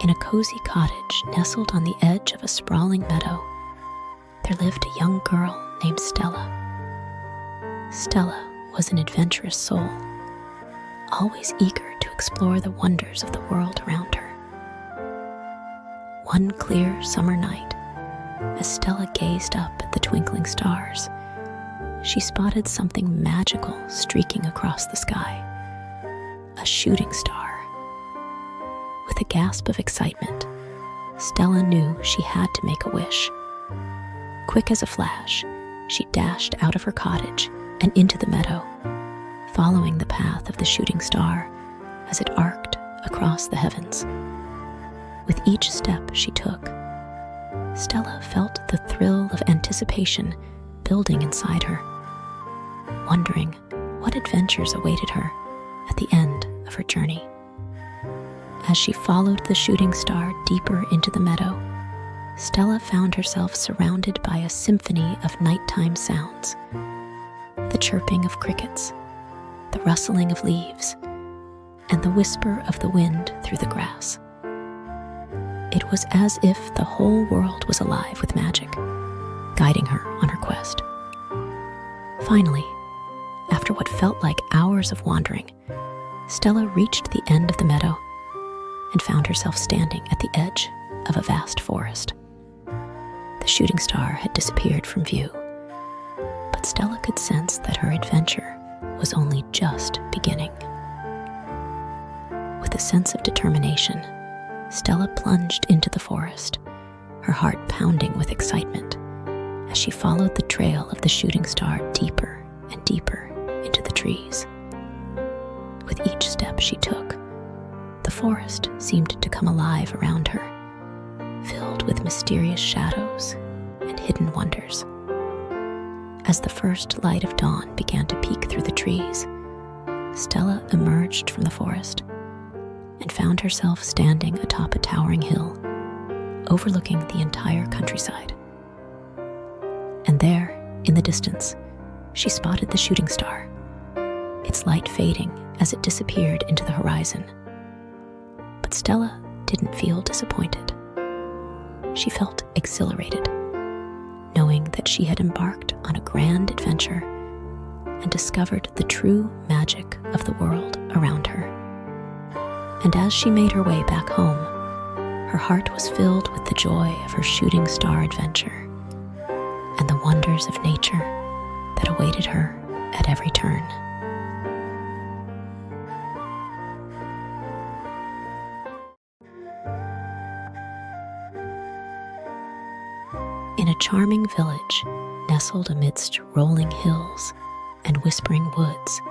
In a cozy cottage nestled on the edge of a sprawling meadow, there lived a young girl named Stella. Stella was an adventurous soul, always eager to explore the wonders of the world around her. One clear summer night, as Stella gazed up at the twinkling stars, she spotted something magical streaking across the sky. A shooting star. With a gasp of excitement, Stella knew she had to make a wish. Quick as a flash, she dashed out of her cottage and into the meadow, following the path of the shooting star as it arced across the heavens. With each step she took, Stella felt the thrill of anticipation building inside her, wondering what adventures awaited her at the end of her journey. As she followed the shooting star deeper into the meadow, Stella found herself surrounded by a symphony of nighttime sounds. The chirping of crickets, the rustling of leaves, and the whisper of the wind through the grass. It was as if the whole world was alive with magic, guiding her on her quest. Finally, after what felt like hours of wandering, Stella reached the end of the meadow and found herself standing at the edge of a vast forest. The shooting star had disappeared from view, but Stella could sense that her adventure was only just beginning. With a sense of determination, Stella plunged into the forest, her heart pounding with excitement as she followed the trail of the shooting star deeper and deeper into the trees. With each step she took, the forest seemed to come alive around her, filled with mysterious shadows and hidden wonders. As the first light of dawn began to peek through the trees, Stella emerged from the forest and found herself standing atop a towering hill, overlooking the entire countryside. And there, in the distance, she spotted the shooting star, its light fading as it disappeared into the horizon. But Stella didn't feel disappointed. She felt exhilarated, knowing that she had embarked on a grand adventure and discovered the true magic of the world around her. And as she made her way back home, her heart was filled with the joy of her shooting star adventure and the wonders of nature that awaited her at every turn. In a charming village nestled amidst rolling hills and whispering woods,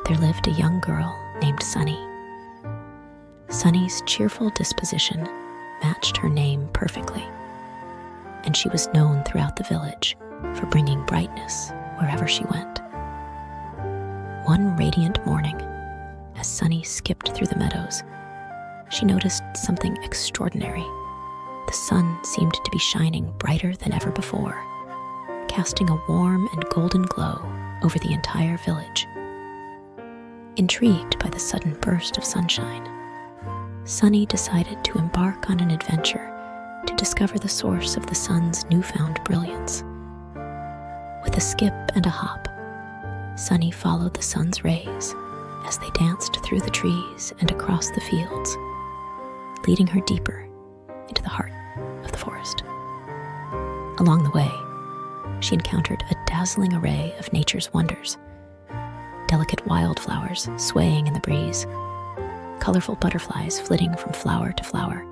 there lived a young girl named Sunny. Sunny's cheerful disposition matched her name perfectly, and she was known throughout the village for bringing brightness wherever she went. One radiant morning, as Sunny skipped through the meadows, she noticed something extraordinary. The sun seemed to be shining brighter than ever before, casting a warm and golden glow over the entire village. Intrigued by the sudden burst of sunshine, Sunny decided to embark on an adventure to discover the source of the sun's newfound brilliance. With a skip and a hop, Sunny followed the sun's rays as they danced through the trees and across the fields, leading her deeper into the heart of the forest. Along the way, she encountered a dazzling array of nature's wonders: delicate wildflowers swaying in the breeze, colorful butterflies flitting from flower to flower,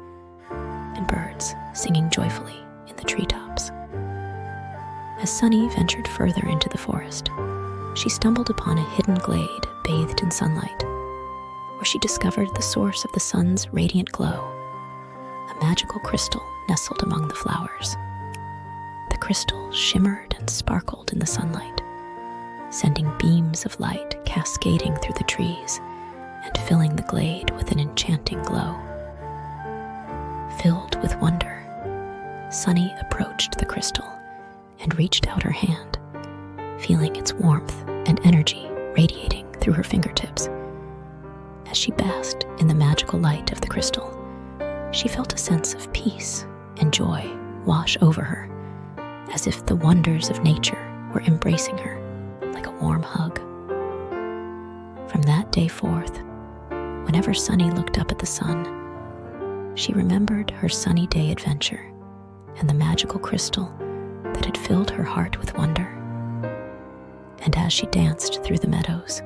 and birds singing joyfully in the treetops. As Sunny ventured further into the forest, she stumbled upon a hidden glade bathed in sunlight, where she discovered the source of the sun's radiant glow, a magical crystal nestled among the flowers. The crystal shimmered and sparkled in the sunlight, sending beams of light cascading through the trees and filling the glade with an enchanting glow. Filled with wonder, Sunny approached the crystal and reached out her hand, feeling its warmth and energy radiating through her fingertips. As she basked in the magical light of the crystal, She felt a sense of peace and joy wash over her, as if the wonders of nature were embracing her like a warm hug. From that day forth, whenever Sunny looked up at the sun, she remembered her sunny day adventure and the magical crystal that had filled her heart with wonder. And as she danced through the meadows,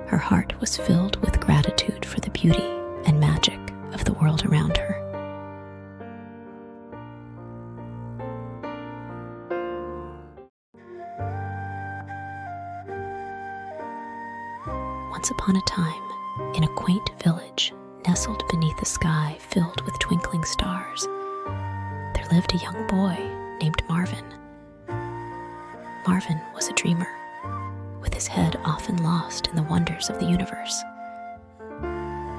her heart was filled with gratitude for the beauty and magic of the world around her. Once upon a time, in a quaint village nestled beneath a sky filled with twinkling stars, there lived a young boy named Marvin. Marvin was a dreamer, with his head often lost in the wonders of the universe.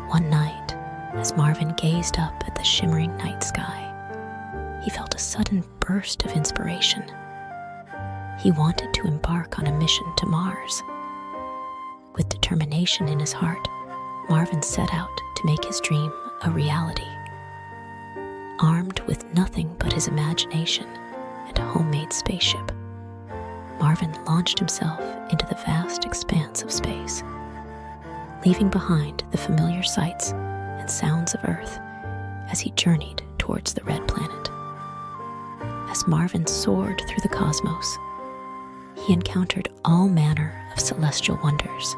One night, as Marvin gazed up at the shimmering night sky, he felt a sudden burst of inspiration. He wanted to embark on a mission to Mars. With determination in his heart, Marvin set out to make his dream a reality. Armed with nothing but his imagination and a homemade spaceship, Marvin launched himself into the vast expanse of space, leaving behind the familiar sights and sounds of Earth as he journeyed towards the Red Planet. As Marvin soared through the cosmos, he encountered all manner of celestial wonders: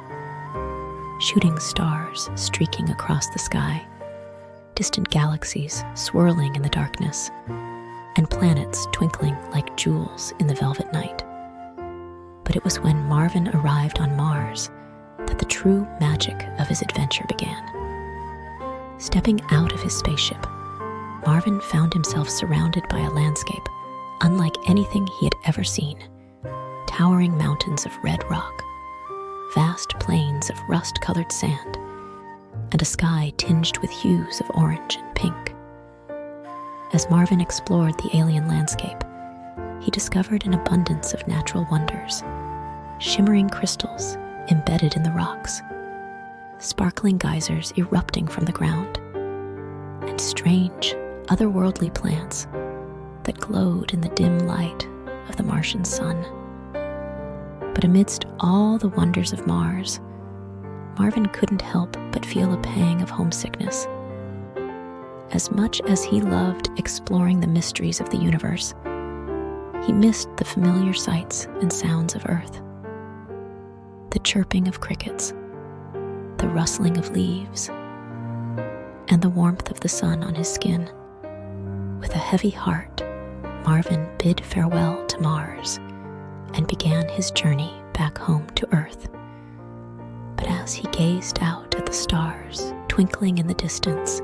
shooting stars streaking across the sky, distant galaxies swirling in the darkness, and planets twinkling like jewels in the velvet night. But it was when Marvin arrived on Mars that the true magic of his adventure began. Stepping out of his spaceship, Marvin found himself surrounded by a landscape unlike anything he had ever seen. Towering mountains of red rock, vast plains of rust-colored sand, and a sky tinged with hues of orange and pink. As Marvin explored the alien landscape, he discovered an abundance of natural wonders: shimmering crystals embedded in the rocks, sparkling geysers erupting from the ground, and strange, otherworldly plants that glowed in the dim light of the Martian sun. But amidst all the wonders of Mars, Marvin couldn't help but feel a pang of homesickness. As much as he loved exploring the mysteries of the universe, he missed the familiar sights and sounds of Earth. The chirping of crickets, the rustling of leaves, and the warmth of the sun on his skin. With a heavy heart, Marvin bid farewell to Mars and began his journey back home to Earth. But as he gazed out at the stars twinkling in the distance,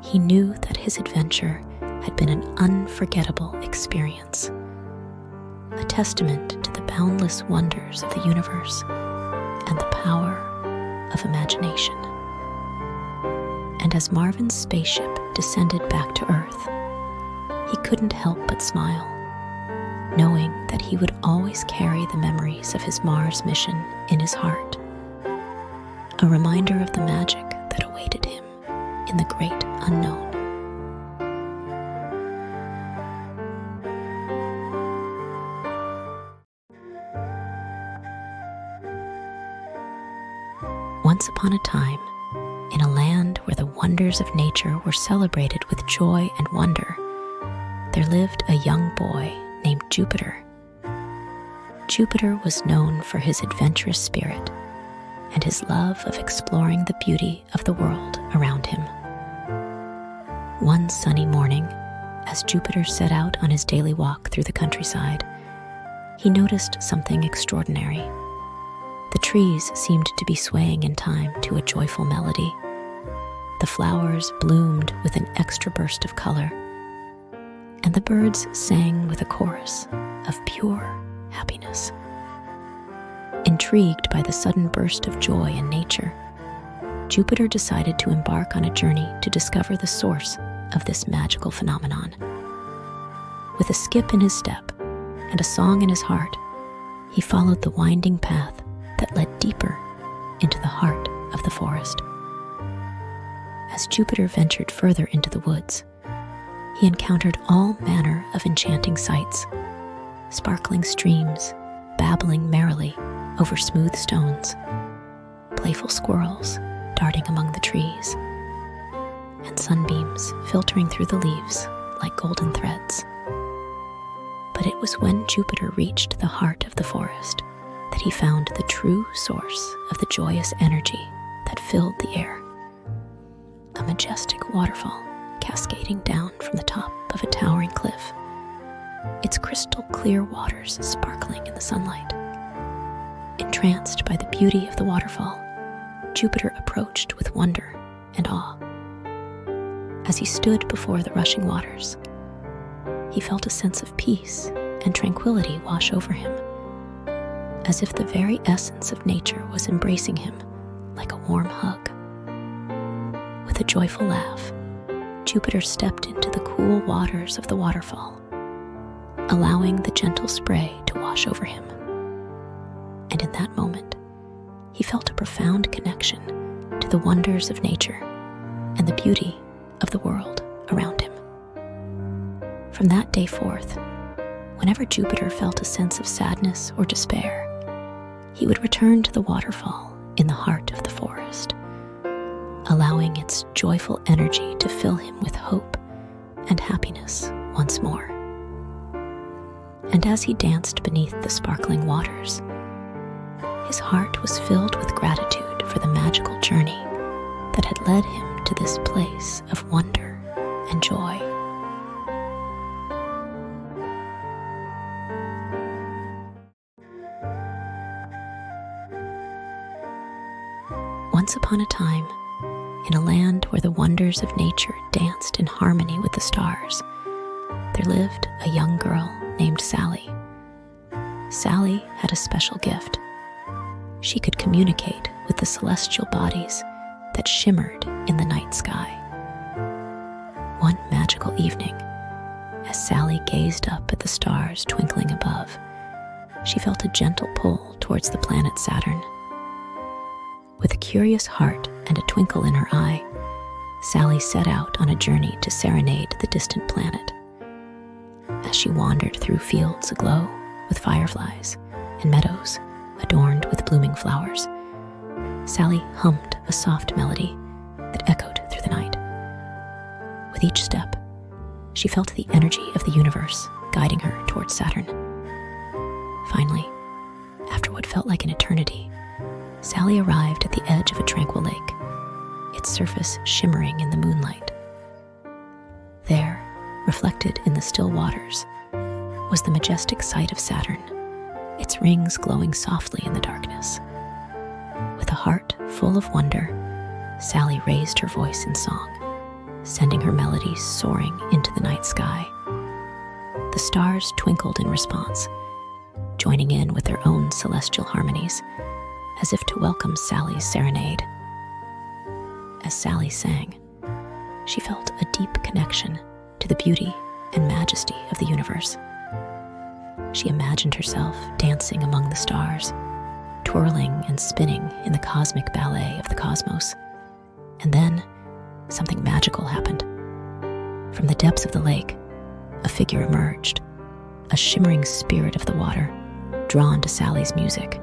he knew that his adventure had been an unforgettable experience, a testament to the boundless wonders of the universe and the power of imagination. And as Marvin's spaceship descended back to Earth, he couldn't help but smile, knowing that he would always carry the memories of his Mars mission in his heart, a reminder of the magic that awaited him in the great unknown. Once upon a time, in a land where the wonders of nature were celebrated with joy and wonder, there lived a young boy named Jupiter. Jupiter was known for his adventurous spirit and his love of exploring the beauty of the world around him. One sunny morning, as Jupiter set out on his daily walk through the countryside, he noticed something extraordinary. The trees seemed to be swaying in time to a joyful melody. The flowers bloomed with an extra burst of color, and the birds sang with a chorus of pure happiness. Intrigued by the sudden burst of joy in nature, Jupiter decided to embark on a journey to discover the source of this magical phenomenon. With a skip in his step and a song in his heart, he followed the winding path that led deeper into the heart of the forest. As Jupiter ventured further into the woods, he encountered all manner of enchanting sights: sparkling streams babbling merrily over smooth stones, playful squirrels darting among the trees, and sunbeams filtering through the leaves like golden threads. But it was when Jupiter reached the heart of the forest that he found the true source of the joyous energy that filled the air. A majestic waterfall cascading down from the top of a towering cliff, its crystal clear waters sparkling in the sunlight. Entranced by the beauty of the waterfall, Jupiter approached with wonder and awe. As he stood before the rushing waters, he felt a sense of peace and tranquility wash over him, as if the very essence of nature was embracing him like a warm hug. With a joyful laugh, Jupiter stepped into the cool waters of the waterfall, allowing the gentle spray to wash over him. And in that moment, he felt a profound connection to the wonders of nature and the beauty of the world around him. From that day forth, whenever Jupiter felt a sense of sadness or despair, he would return to the waterfall in the heart of the forest, allowing its joyful energy to fill him with hope and happiness once more. And as he danced beneath the sparkling waters, his heart was filled with gratitude for the magical journey that had led him to this place of wonder and joy. Once upon a time, in a land where the wonders of nature danced in harmony with the stars, there lived a young girl named Sally. Sally had a special gift. She could communicate with the celestial bodies that shimmered in the night sky. One magical evening, as Sally gazed up at the stars twinkling above, she felt a gentle pull towards the planet Saturn. With a curious heart and a twinkle in her eye, Sally set out on a journey to serenade the distant planet. As she wandered through fields aglow with fireflies and meadows adorned with blooming flowers, Sally hummed a soft melody that echoed through the night. With each step, she felt the energy of the universe guiding her towards Saturn. Finally, after what felt like an eternity, Sally arrived at the edge of a tranquil lake, its surface shimmering in the moonlight. There, reflected in the still waters, was the majestic sight of Saturn, its rings glowing softly in the darkness. With a heart full of wonder, Sally raised her voice in song, sending her melody soaring into the night sky. The stars twinkled in response, joining in with their own celestial harmonies, as if to welcome Sally's serenade. As Sally sang, she felt a deep connection to the beauty and majesty of the universe. She imagined herself dancing among the stars, twirling and spinning in the cosmic ballet of the cosmos. And then, something magical happened. From the depths of the lake, a figure emerged, a shimmering spirit of the water, drawn to Sally's music.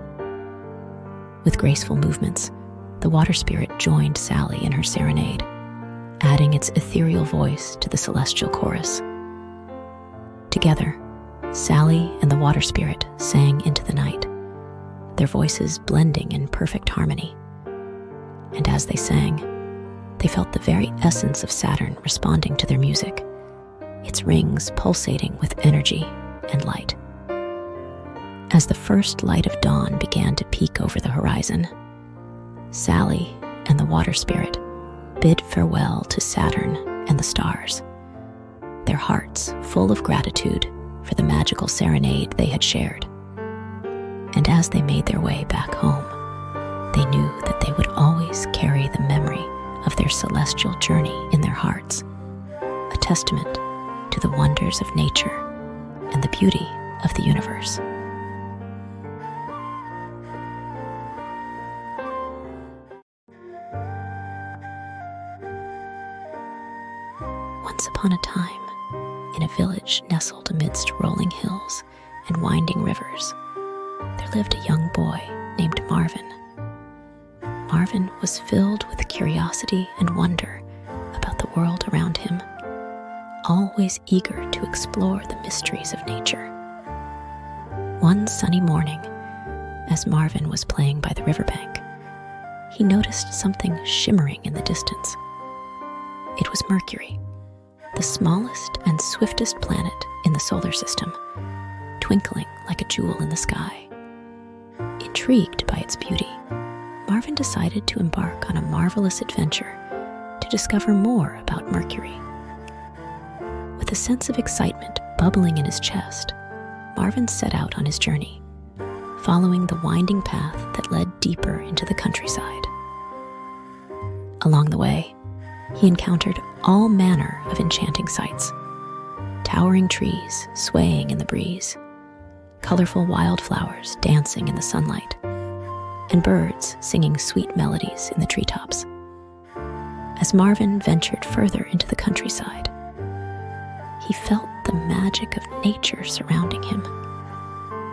With graceful movements, the water spirit joined Sally in her serenade, adding its ethereal voice to the celestial chorus. Together, Sally and the water spirit sang into the night, their voices blending in perfect harmony. And as they sang, they felt the very essence of Saturn responding to their music, its rings pulsating with energy and light. As the first light of dawn began to peek over the horizon, Sally and the water spirit bid farewell to Saturn and the stars, their hearts full of gratitude for the magical serenade they had shared. And as they made their way back home, they knew that they would always carry the memory of their celestial journey in their hearts, a testament to the wonders of nature and the beauty of the universe. Once upon a time, in a village nestled amidst rolling hills and winding rivers, there lived a young boy named Marvin. Marvin was filled with curiosity and wonder about the world around him, always eager to explore the mysteries of nature. One sunny morning, as Marvin was playing by the riverbank, he noticed something shimmering in the distance. It was Mercury, the smallest and swiftest planet in the solar system, twinkling like a jewel in the sky. Intrigued by its beauty, Marvin decided to embark on a marvelous adventure to discover more about Mercury. With a sense of excitement bubbling in his chest, Marvin set out on his journey, following the winding path that led deeper into the countryside. Along the way, he encountered all manner of enchanting sights: towering trees swaying in the breeze, colorful wildflowers dancing in the sunlight, and birds singing sweet melodies in the treetops. As Marvin ventured further into the countryside, he felt the magic of nature surrounding him,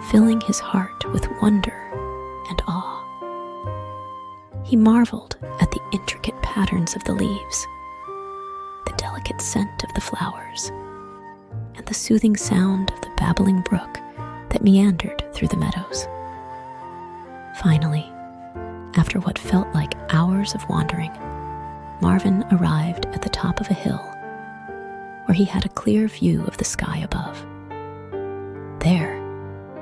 filling his heart with wonder and awe. He marveled at the intricate patterns of the leaves, the delicate scent of the flowers, and the soothing sound of the babbling brook that meandered through the meadows. Finally, after what felt like hours of wandering, Marvin arrived at the top of a hill where he had a clear view of the sky above. There,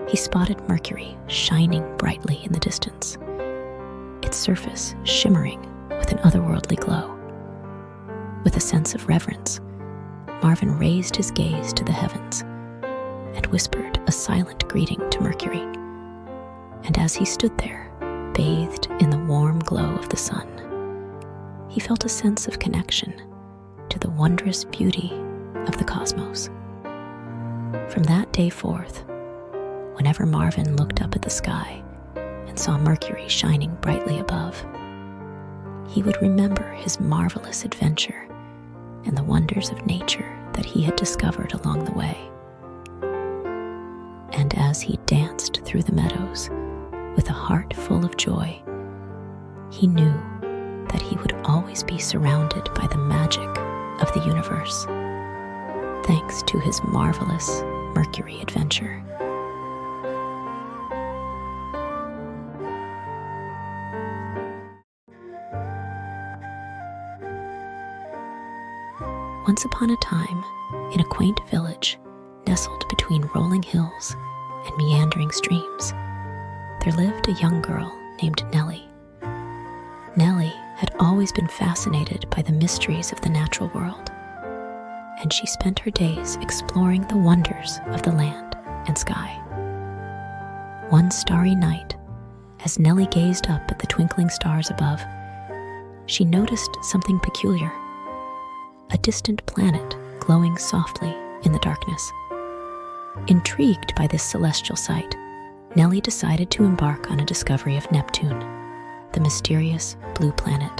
he spotted Mercury shining brightly in the distance, its surface shimmering with an otherworldly glow. With a sense of reverence, Marvin raised his gaze to the heavens and whispered a silent greeting to Mercury. And as he stood there, bathed in the warm glow of the sun, he felt a sense of connection to the wondrous beauty of the cosmos. From that day forth, whenever Marvin looked up at the sky and saw Mercury shining brightly above, he would remember his marvelous adventure and the wonders of nature that he had discovered along the way. And as he danced through the meadows with a heart full of joy, he knew that he would always be surrounded by the magic of the universe, thanks to his marvelous Mercury adventure. Once upon a time, in a quaint village nestled between rolling hills and meandering streams, there lived a young girl named Nellie. Nellie had always been fascinated by the mysteries of the natural world, and she spent her days exploring the wonders of the land and sky. One starry night, as Nellie gazed up at the twinkling stars above, she noticed something peculiar: a distant planet glowing softly in the darkness. Intrigued by this celestial sight, Nellie decided to embark on a discovery of Neptune, the mysterious blue planet.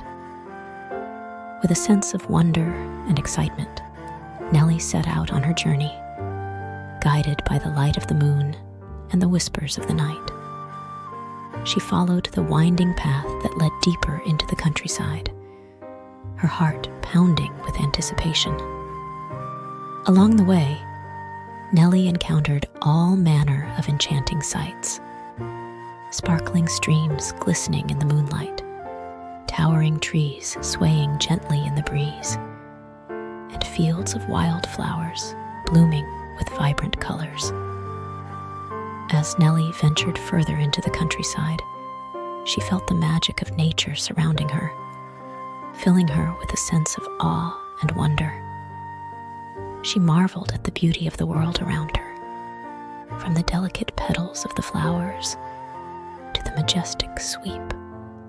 With a sense of wonder and excitement, Nellie set out on her journey, guided by the light of the moon and the whispers of the night. She followed the winding path that led deeper into the countryside, her heart pounding with anticipation. Along the way, Nellie encountered all manner of enchanting sights: sparkling streams glistening in the moonlight, towering trees swaying gently in the breeze, and fields of wildflowers blooming with vibrant colors. As Nellie ventured further into the countryside, she felt the magic of nature surrounding her, filling her with a sense of awe and wonder. She marveled at the beauty of the world around her, from the delicate petals of the flowers to the majestic sweep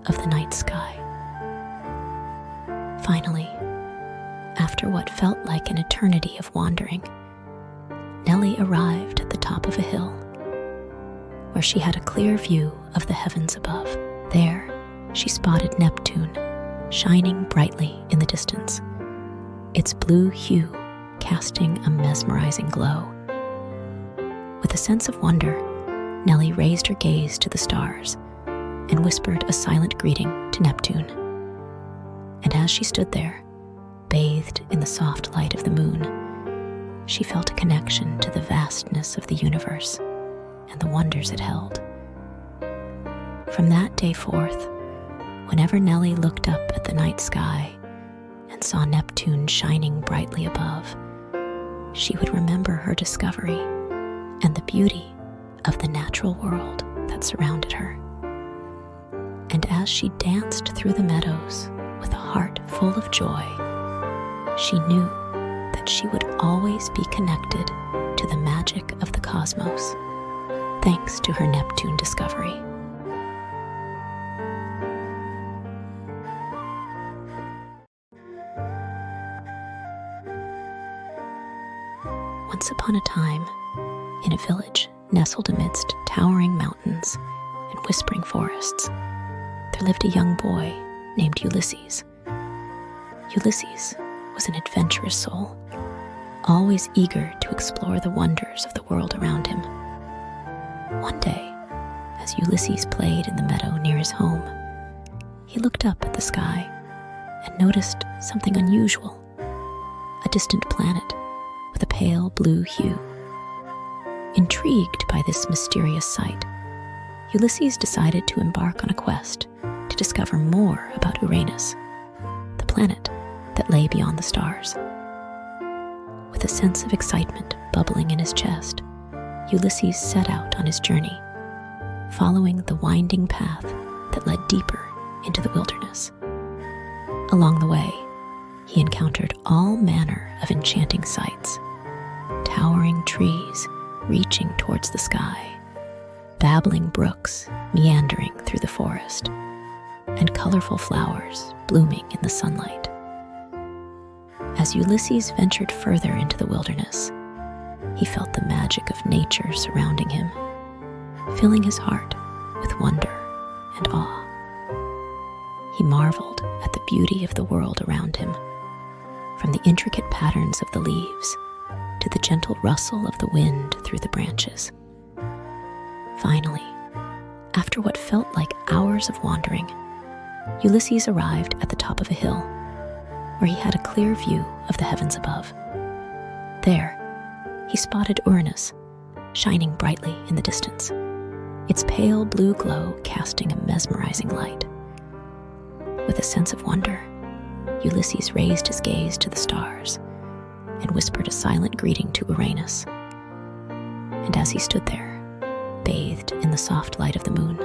of the night sky. Finally, after what felt like an eternity of wandering, Nellie arrived at the top of a hill, where she had a clear view of the heavens above. There, she spotted Neptune, shining brightly in the distance, its blue hue casting a mesmerizing glow. With a sense of wonder, Nellie raised her gaze to the stars and whispered a silent greeting to Neptune. And as she stood there, bathed in the soft light of the moon, she felt a connection to the vastness of the universe and the wonders it held. From that day forth, whenever Nellie looked up at the night sky and saw Neptune shining brightly above, she would remember her discovery and the beauty of the natural world that surrounded her. And as she danced through the meadows with a heart full of joy, she knew that she would always be connected to the magic of the cosmos, thanks to her Neptune discovery. Once upon a time, in a village nestled amidst towering mountains and whispering forests, there lived a young boy named Ulysses. Ulysses was an adventurous soul, always eager to explore the wonders of the world around him. One day, as Ulysses played in the meadow near his home, he looked up at the sky and noticed something unusual, a distant planet with a pale blue hue. Intrigued by this mysterious sight, Ulysses decided to embark on a quest to discover more about Uranus, the planet that lay beyond the stars. With a sense of excitement bubbling in his chest, Ulysses set out on his journey, following the winding path that led deeper into the wilderness. Along the way, he encountered all manner of enchanting sights: towering trees reaching towards the sky, babbling brooks meandering through the forest, and colorful flowers blooming in the sunlight. As Ulysses ventured further into the wilderness, he felt the magic of nature surrounding him, filling his heart with wonder and awe. He marveled at the beauty of the world around him, from the intricate patterns of the leaves to the gentle rustle of the wind through the branches. Finally, after what felt like hours of wandering, Ulysses arrived at the top of a hill where he had a clear view of the heavens above. There, he spotted Uranus shining brightly in the distance, its pale blue glow casting a mesmerizing light. With a sense of wonder, Ulysses raised his gaze to the stars and whispered a silent greeting to Uranus. And as he stood there, bathed in the soft light of the moon,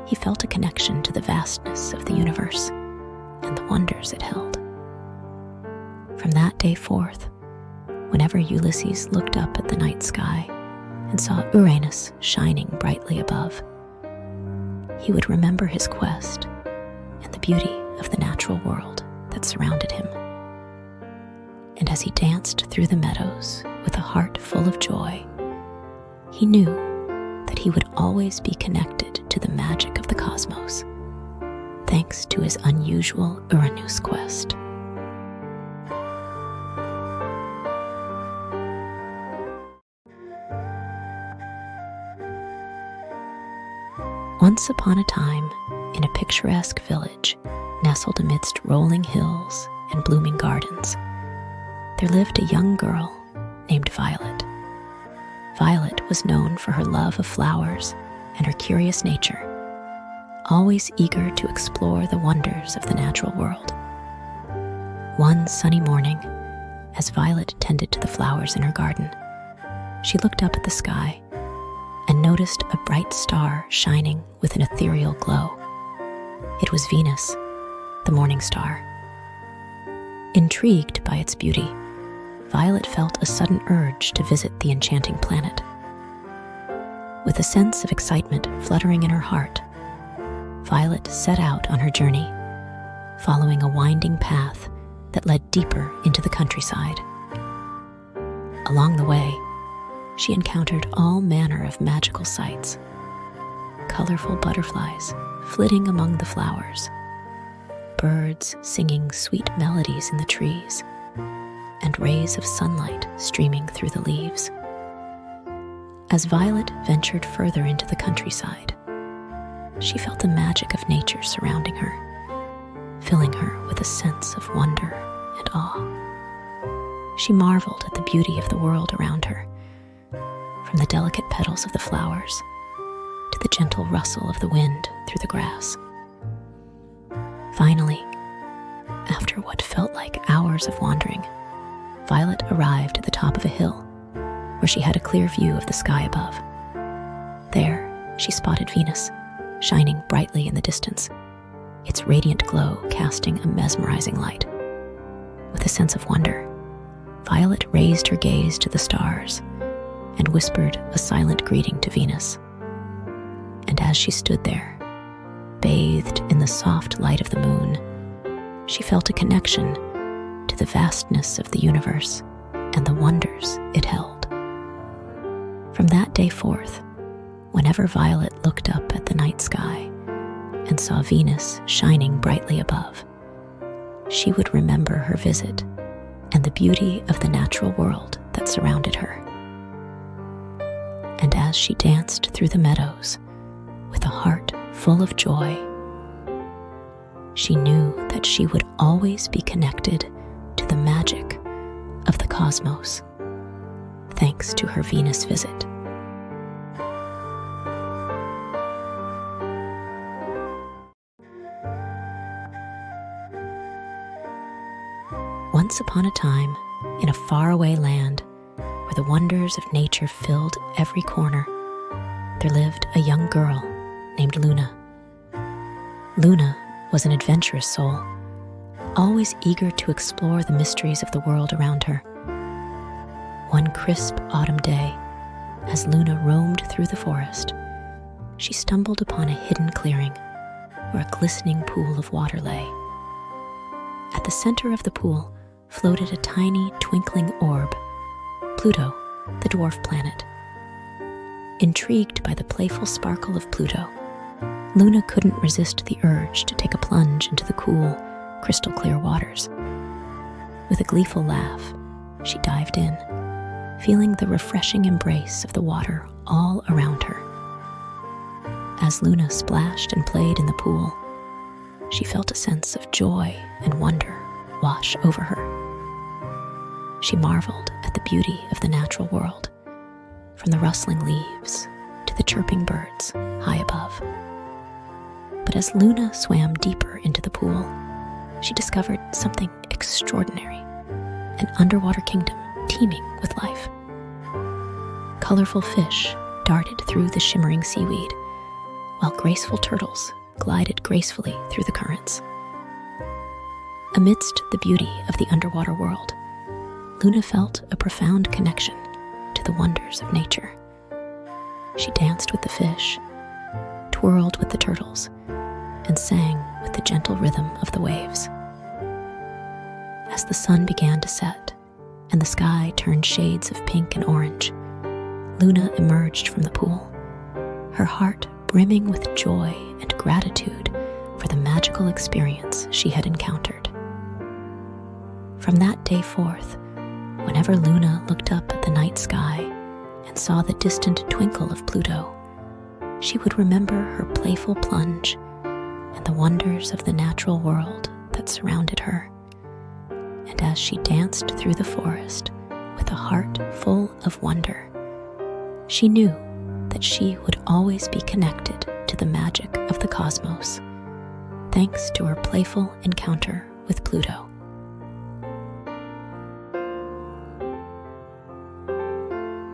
he felt a connection to the vastness of the universe and the wonders it held. From that day forth, whenever Ulysses looked up at the night sky and saw Uranus shining brightly above, he would remember his quest and the beauty of the natural world that surrounded him. And as he danced through the meadows with a heart full of joy, he knew that he would always be connected to the magic of the cosmos, thanks to his unusual Uranus quest. Once upon a time, in a picturesque village nestled amidst rolling hills and blooming gardens, there lived a young girl named Violet. Violet was known for her love of flowers and her curious nature, always eager to explore the wonders of the natural world. One sunny morning, as Violet tended to the flowers in her garden, she looked up at the sky and noticed a bright star shining with an ethereal glow. It was Venus, the morning star. Intrigued by its beauty, Violet felt a sudden urge to visit the enchanting planet. With a sense of excitement fluttering in her heart, Violet set out on her journey, following a winding path that led deeper into the countryside. Along the way, she encountered all manner of magical sights: colorful butterflies flitting among the flowers, birds singing sweet melodies in the trees, and rays of sunlight streaming through the leaves. As Violet ventured further into the countryside, she felt the magic of nature surrounding her, filling her with a sense of wonder and awe. She marveled at the beauty of the world around her, from the delicate petals of the flowers to the gentle rustle of the wind through the grass. Finally, after what felt like hours of wandering, Violet arrived at the top of a hill where she had a clear view of the sky above. There, she spotted Venus, shining brightly in the distance, its radiant glow casting a mesmerizing light. With a sense of wonder, Violet raised her gaze to the stars and whispered a silent greeting to Venus. And as she stood there, bathed in the soft light of the moon, she felt a connection to the vastness of the universe and the wonders it held. From that day forth, whenever Violet looked up at the night sky and saw Venus shining brightly above, she would remember her visit and the beauty of the natural world that surrounded her. And as she danced through the meadows with a heart full of joy, she knew that she would always be connected to the magic of the cosmos, thanks to her Venus visit. Once upon a time, in a faraway land where the wonders of nature filled every corner, there lived a young girl named Luna. Luna was an adventurous soul, always eager to explore the mysteries of the world around her. One crisp autumn day, as Luna roamed through the forest, she stumbled upon a hidden clearing where a glistening pool of water lay. At the center of the pool floated a tiny, twinkling orb, Pluto, the dwarf planet. Intrigued by the playful sparkle of Pluto, Luna couldn't resist the urge to take a plunge into the cool, crystal-clear waters. With a gleeful laugh, she dived in, feeling the refreshing embrace of the water all around her. As Luna splashed and played in the pool, she felt a sense of joy and wonder wash over her. She marveled at the beauty of the natural world, from the rustling leaves to the chirping birds high above. But as Luna swam deeper into the pool, she discovered something extraordinary, an underwater kingdom teeming with life. Colorful fish darted through the shimmering seaweed, while graceful turtles glided gracefully through the currents. Amidst the beauty of the underwater world, Luna felt a profound connection to the wonders of nature. She danced with the fish, twirled with the turtles, and sang with the gentle rhythm of the waves. As the sun began to set and the sky turned shades of pink and orange, Luna emerged from the pool, her heart brimming with joy and gratitude for the magical experience she had encountered. From that day forth, whenever Luna looked up at the night sky and saw the distant twinkle of Pluto, she would remember her playful plunge and the wonders of the natural world that surrounded her. And as she danced through the forest with a heart full of wonder, she knew that she would always be connected to the magic of the cosmos, thanks to her playful encounter with Pluto.